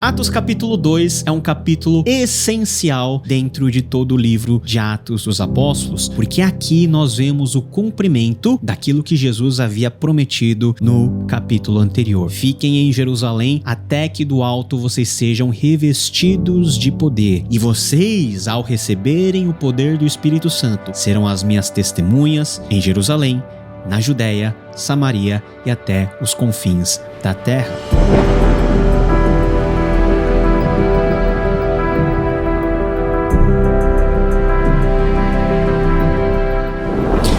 Atos capítulo 2 é um capítulo essencial dentro de todo o livro de Atos dos Apóstolos, porque aqui nós vemos o cumprimento daquilo que Jesus havia prometido no capítulo anterior. Fiquem em Jerusalém até que do alto vocês sejam revestidos de poder, e vocês, ao receberem o poder do Espírito Santo, serão as minhas testemunhas em Jerusalém, na Judéia, Samaria e até os confins da terra.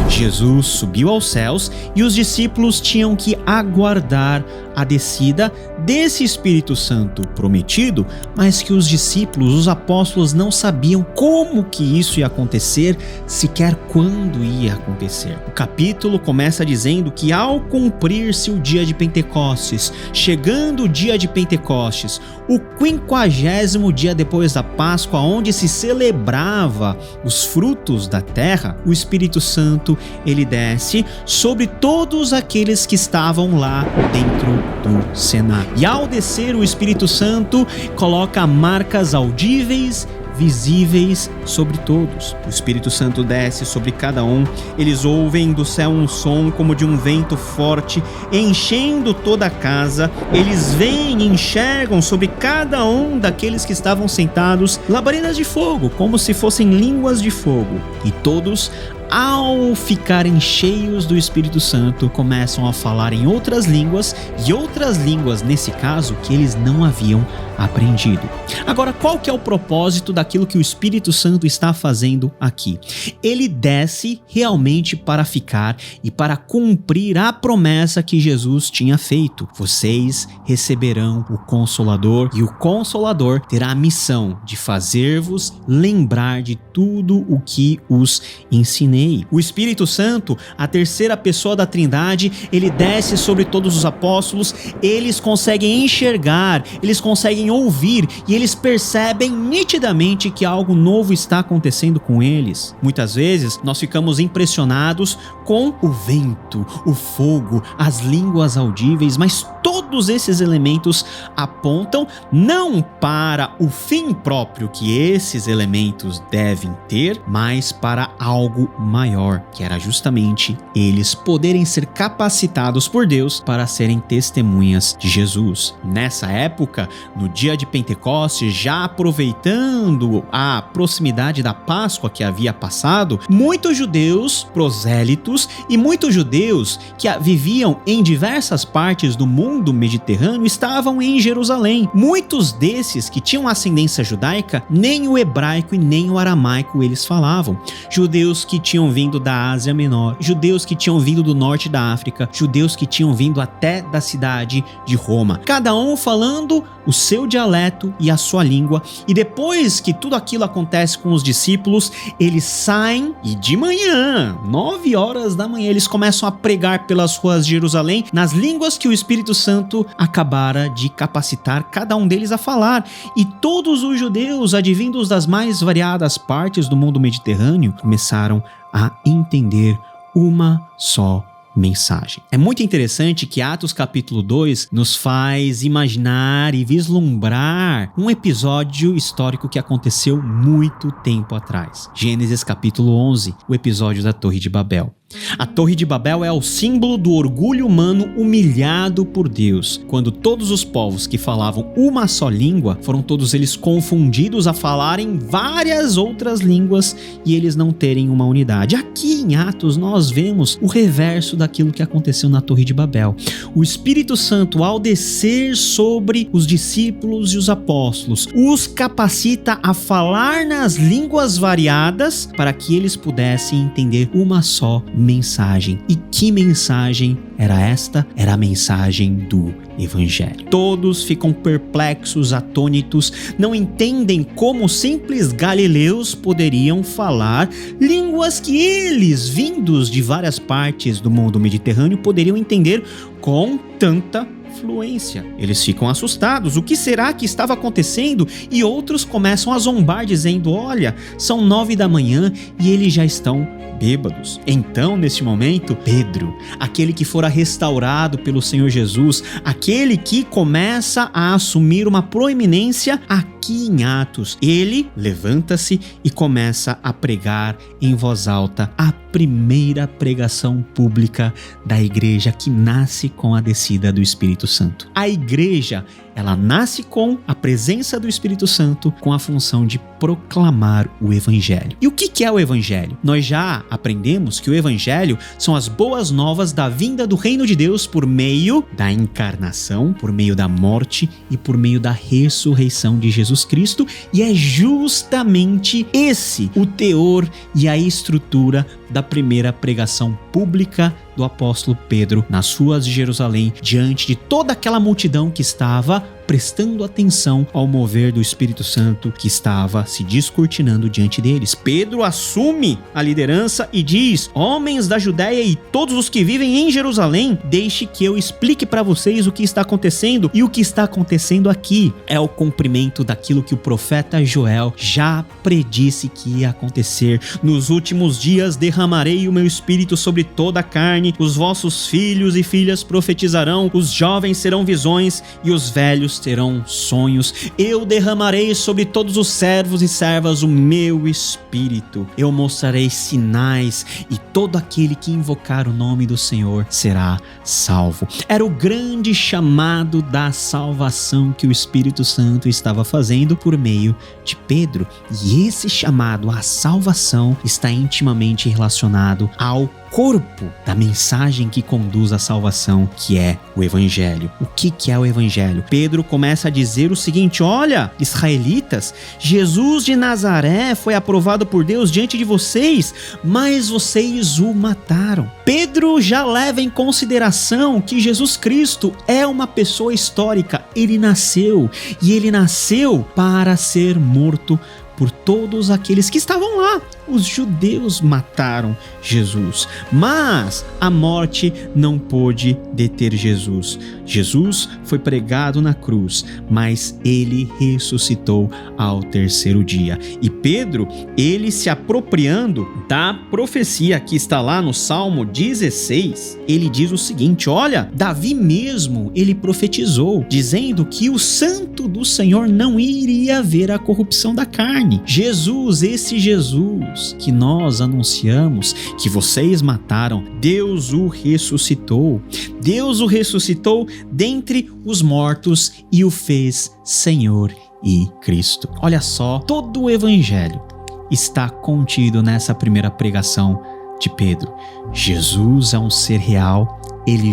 Jesus subiu aos céus e os discípulos tinham que aguardar a descida desse Espírito Santo prometido, mas que os discípulos, os apóstolos, não sabiam como que isso ia acontecer, sequer quando ia acontecer. O capítulo começa dizendo que ao cumprir-se o dia de Pentecostes, chegando o dia de Pentecostes, o 50º dia depois da Páscoa, onde se celebrava os frutos da terra, o Espírito Santo ele desce sobre todos aqueles que estavam lá dentro do cenáculo. E ao descer, o Espírito Santo coloca marcas audíveis, visíveis sobre todos. O Espírito Santo desce sobre cada um. Eles ouvem do céu um som como de um vento forte, enchendo toda a casa. Eles veem e enxergam sobre cada um daqueles que estavam sentados labaredas de fogo, como se fossem línguas de fogo. E todos, ao ficarem cheios do Espírito Santo, começam a falar em outras línguas, e outras línguas, nesse caso, que eles não haviam aprendido. Agora, qual que é o propósito daquilo que o Espírito Santo está fazendo aqui? Ele desce realmente para ficar e para cumprir a promessa que Jesus tinha feito. Vocês receberão o Consolador, e o Consolador terá a missão de fazer-vos lembrar de tudo o que os ensinei. O Espírito Santo, a terceira pessoa da Trindade, ele desce sobre todos os apóstolos. Eles conseguem enxergar, eles conseguem ouvir, e eles percebem nitidamente que algo novo está acontecendo com eles. Muitas vezes nós ficamos impressionados com o vento, o fogo, as línguas audíveis, mas todos esses elementos apontam não para o fim próprio que esses elementos devem ter, mas para algo maior, que era justamente eles poderem ser capacitados por Deus para serem testemunhas de Jesus. Nessa época, no dia de Pentecostes, já aproveitando a proximidade da Páscoa que havia passado, muitos judeus prosélitos e muitos judeus que viviam em diversas partes do mundo mediterrâneo estavam em Jerusalém. Muitos desses que tinham ascendência judaica, nem o hebraico e nem o aramaico eles falavam. Judeus que tinham vindo da Ásia Menor, judeus que tinham vindo do norte da África, judeus que tinham vindo até da cidade de Roma. Cada um falando o seu dialeto e a sua língua. E depois que tudo aquilo acontece com os discípulos, eles saem e de manhã, 9 horas da manhã, eles começam a pregar pelas ruas de Jerusalém nas línguas que o Espírito Santo acabara de capacitar cada um deles a falar. E todos os judeus, advindos das mais variadas partes do mundo mediterrâneo, começaram a entender uma só mensagem. É muito interessante que Atos capítulo 2 nos faz imaginar e vislumbrar um episódio histórico que aconteceu muito tempo atrás. Gênesis capítulo 11, o episódio da Torre de Babel. A Torre de Babel é o símbolo do orgulho humano humilhado por Deus, quando todos os povos que falavam uma só língua foram todos eles confundidos a falarem várias outras línguas e eles não terem uma unidade. Aqui em Atos nós vemos o reverso daquilo que aconteceu na Torre de Babel. O Espírito Santo, ao descer sobre os discípulos e os apóstolos, os capacita a falar nas línguas variadas para que eles pudessem entender uma só mensagem. E que mensagem era esta? Era a mensagem do Evangelho. Todos ficam perplexos, atônitos, não entendem como simples galileus poderiam falar línguas que eles, vindos de várias partes do mundo mediterrâneo, poderiam entender com tanta fluência. Eles ficam assustados. O que será que estava acontecendo? E outros começam a zombar, dizendo: olha, são 9 da manhã e eles já estão bêbados. Então, neste momento, Pedro, aquele que fora restaurado pelo Senhor Jesus, aquele que começa a assumir uma proeminência aqui em Atos, ele levanta-se e começa a pregar em voz alta a primeira pregação pública da igreja que nasce com a descida do Espírito Santo. A igreja, ela nasce com a presença do Espírito Santo, com a função de proclamar o Evangelho. E o que é o Evangelho? Nós já aprendemos que o Evangelho são as boas novas da vinda do reino de Deus por meio da encarnação, por meio da morte e por meio da ressurreição de Jesus Cristo, e é justamente esse o teor e a estrutura da primeira pregação pública do apóstolo Pedro nas ruas de Jerusalém, diante de toda aquela multidão que estava prestando atenção ao mover do Espírito Santo que estava se descortinando diante deles. Pedro assume a liderança e diz: homens da Judéia e todos os que vivem em Jerusalém, deixe que eu explique para vocês o que está acontecendo. E o que está acontecendo aqui é o cumprimento daquilo que o profeta Joel já predisse que ia acontecer. Nos últimos dias derramarei o meu espírito sobre toda a carne, os vossos filhos e filhas profetizarão, os jovens terão visões e os velhos terão sonhos. Eu derramarei sobre todos os servos e servas o meu espírito. Eu mostrarei sinais e todo aquele que invocar o nome do Senhor será salvo. Era o grande chamado da salvação que o Espírito Santo estava fazendo por meio de Pedro. E esse chamado à salvação está intimamente relacionado ao corpo da mensagem que conduz à salvação, que é o Evangelho. O que é o Evangelho? Pedro começa a dizer o seguinte: olha, israelitas, Jesus de Nazaré foi aprovado por Deus diante de vocês, mas vocês o mataram. Pedro já leva em consideração que Jesus Cristo é uma pessoa histórica. Ele nasceu, e ele nasceu para ser morto por todos aqueles que estavam lá. Os judeus mataram Jesus, mas a morte não pôde deter Jesus. Jesus foi pregado na cruz, mas ele ressuscitou ao terceiro dia. E Pedro, ele se apropriando da profecia que está lá no Salmo 16, ele diz o seguinte: olha, Davi mesmo, ele profetizou, dizendo que o santo do Senhor não iria ver a corrupção da carne. Jesus, esse Jesus que nós anunciamos, que vocês mataram, Deus o ressuscitou. Deus o ressuscitou dentre os mortos e o fez Senhor e Cristo. Olha só, todo o Evangelho está contido nessa primeira pregação de Pedro. Jesus é um ser real. Ele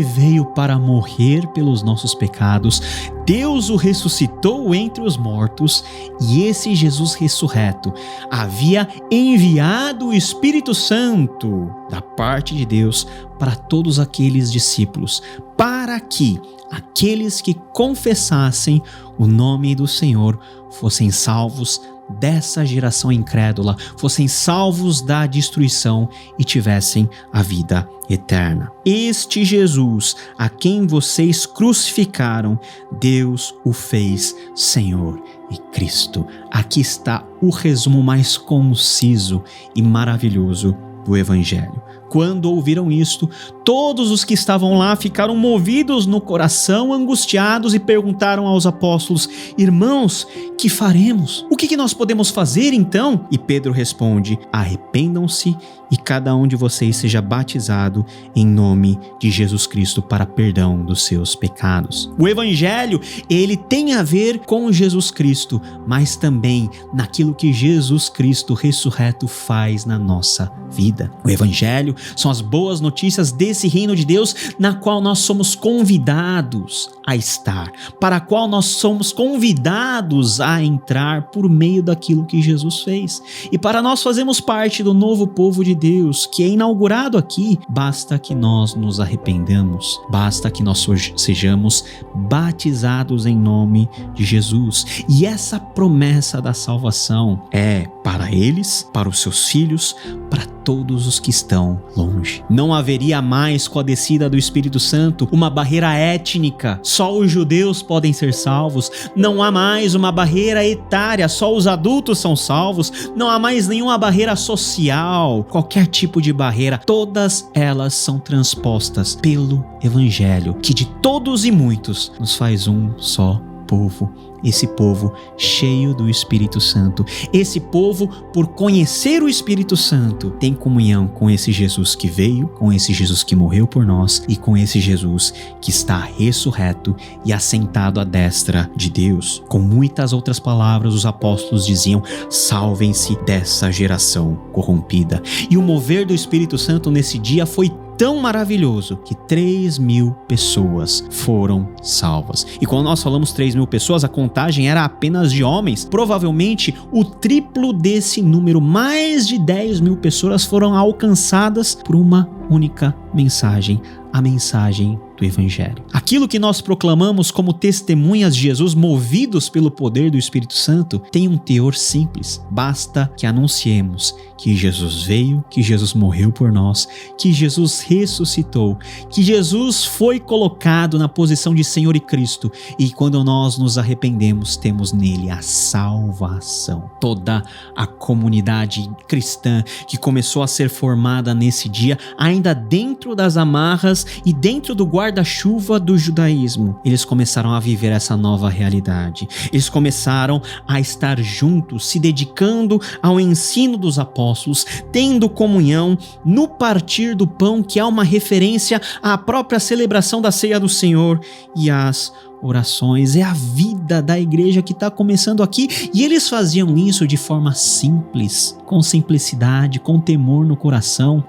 veio para morrer pelos nossos pecados. Deus o ressuscitou entre os mortos, e esse Jesus ressurreto havia enviado o Espírito Santo da parte de Deus para todos aqueles discípulos, para que aqueles que confessassem o nome do Senhor fossem salvos dessa geração incrédula, fossem salvos da destruição e tivessem a vida eterna. Este Jesus, a quem vocês crucificaram, Deus o fez Senhor e Cristo. Aqui está o resumo mais conciso e maravilhoso do Evangelho. Quando ouviram isto, todos os que estavam lá ficaram movidos no coração, angustiados, e perguntaram aos apóstolos: irmãos, que faremos? O que nós podemos fazer então? E Pedro responde: arrependam-se e cada um de vocês seja batizado em nome de Jesus Cristo para perdão dos seus pecados. O Evangelho, ele tem a ver com Jesus Cristo, mas também naquilo que Jesus Cristo ressurreto faz na nossa vida. O Evangelho são as boas notícias desse reino de Deus na qual nós somos convidados a estar, para a qual nós somos convidados a entrar por meio daquilo que Jesus fez. E para nós fazermos parte do novo povo de Deus, que é inaugurado aqui, basta que nós nos arrependamos, basta que nós sejamos batizados em nome de Jesus. E essa promessa da salvação é para eles, para os seus filhos, para todos os que estão longe. Não haveria mais, com a descida do Espírito Santo, uma barreira étnica, só os judeus podem ser salvos. Não há mais uma barreira etária, só os adultos são salvos. Não há mais nenhuma barreira social, qualquer tipo de barreira. Todas elas são transpostas pelo Evangelho, que de todos e muitos nos faz um só povo. Esse povo cheio do Espírito Santo. Esse povo, por conhecer o Espírito Santo, tem comunhão com esse Jesus que veio, com esse Jesus que morreu por nós e com esse Jesus que está ressurreto e assentado à destra de Deus. Com muitas outras palavras, os apóstolos diziam: salvem-se dessa geração corrompida. E o mover do Espírito Santo nesse dia foi tão maravilhoso que 3.000 pessoas foram salvas. E quando nós falamos 3.000 pessoas, a contagem era apenas de homens. Provavelmente o triplo desse número, mais de 10.000 pessoas foram alcançadas por uma única mensagem, a mensagem do Evangelho. Aquilo que nós proclamamos como testemunhas de Jesus, movidos pelo poder do Espírito Santo, tem um teor simples. Basta que anunciemos que Jesus veio, que Jesus morreu por nós, que Jesus ressuscitou, que Jesus foi colocado na posição de Senhor e Cristo, e quando nós nos arrependemos, temos nele a salvação. Toda a comunidade cristã que começou a ser formada nesse dia, ainda dentro das amarras e dentro do guarda-chuva do judaísmo, eles começaram a viver essa nova realidade. Eles começaram a estar juntos, se dedicando ao ensino dos apóstolos, tendo comunhão no partir do pão, que é uma referência à própria celebração da ceia do Senhor, e às orações. É a vida da igreja que está começando aqui, e eles faziam isso de forma simples, com simplicidade, com temor no coração.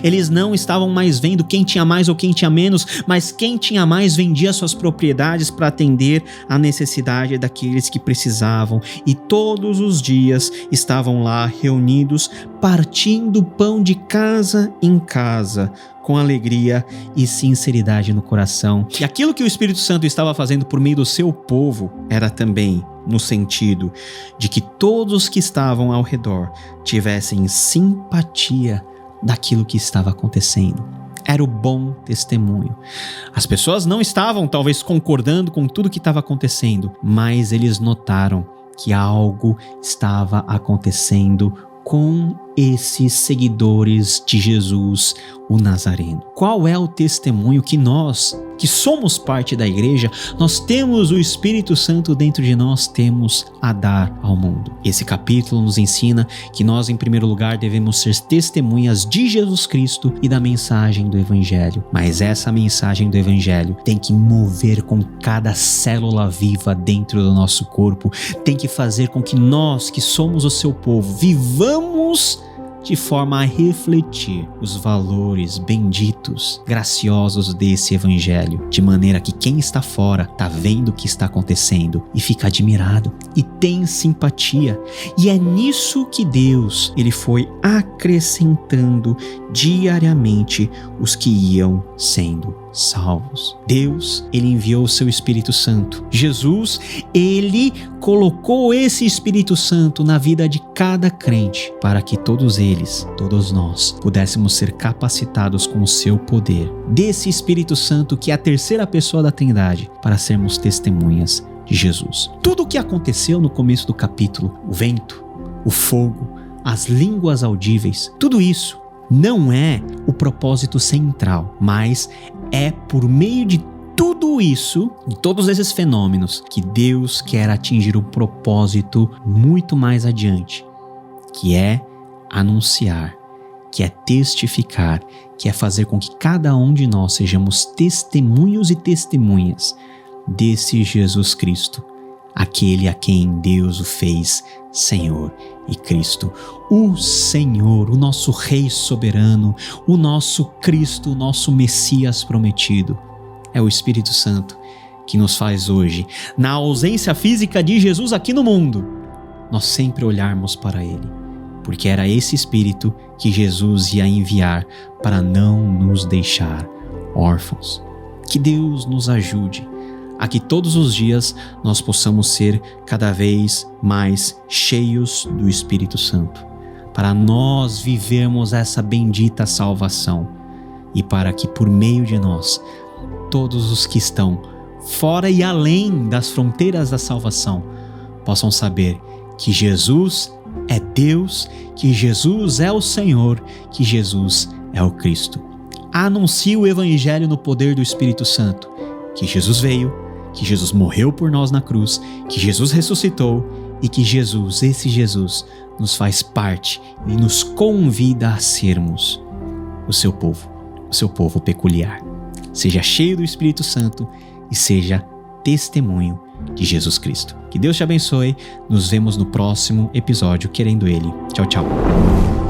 Eles não estavam mais vendo quem tinha mais ou quem tinha menos, mas quem tinha mais vendia suas propriedades para atender a necessidade daqueles que precisavam, e todos os dias estavam lá reunidos, partindo pão de casa em casa, com alegria e sinceridade no coração. E aquilo que o Espírito Santo estava fazendo por meio do seu povo era também no sentido de que todos que estavam ao redor tivessem simpatia daquilo que estava acontecendo. Era o bom testemunho. As pessoas não estavam talvez concordando com tudo que estava acontecendo, mas eles notaram que algo estava acontecendo com esses seguidores de Jesus, o Nazareno. Qual é o testemunho que nós, que somos parte da igreja, nós temos o Espírito Santo dentro de nós, temos a dar ao mundo? Esse capítulo nos ensina que nós, em primeiro lugar, devemos ser testemunhas de Jesus Cristo e da mensagem do Evangelho. Mas essa mensagem do Evangelho tem que mover com cada célula viva dentro do nosso corpo, tem que fazer com que nós, que somos o seu povo, vivamos de forma a refletir os valores benditos, graciosos desse Evangelho, de maneira que quem está fora está vendo o que está acontecendo e fica admirado e tem simpatia. E é nisso que Deus, ele foi acrescentando diariamente os que iam sendo salvos. Deus, ele enviou o seu Espírito Santo. Jesus, ele colocou esse Espírito Santo na vida de cada crente, para que todos eles, todos nós, pudéssemos ser capacitados com o seu poder, desse Espírito Santo que é a terceira pessoa da Trindade, para sermos testemunhas de Jesus. Tudo o que aconteceu no começo do capítulo, o vento, o fogo, as línguas audíveis, tudo isso não é o propósito central, mas é por meio de tudo isso, de todos esses fenômenos, que Deus quer atingir um propósito muito mais adiante, que é anunciar, que é testificar, que é fazer com que cada um de nós sejamos testemunhos e testemunhas desse Jesus Cristo, aquele a quem Deus o fez Senhor e Cristo. O Senhor, o nosso Rei soberano, o nosso Cristo, o nosso Messias prometido. É o Espírito Santo que nos faz hoje, na ausência física de Jesus aqui no mundo, nós sempre olharmos para Ele, porque era esse Espírito que Jesus ia enviar para não nos deixar órfãos. Que Deus nos ajude a que todos os dias nós possamos ser cada vez mais cheios do Espírito Santo, para nós vivermos essa bendita salvação e para que por meio de nós, todos os que estão fora e além das fronteiras da salvação possam saber que Jesus é Deus, que Jesus é o Senhor, que Jesus é o Cristo. Anuncie o Evangelho no poder do Espírito Santo, que Jesus veio, que Jesus morreu por nós na cruz, que Jesus ressuscitou e que Jesus, esse Jesus, nos faz parte e nos convida a sermos o seu povo peculiar. Seja cheio do Espírito Santo e seja testemunho de Jesus Cristo. Que Deus te abençoe. Nos vemos no próximo episódio, querendo Ele. Tchau, tchau.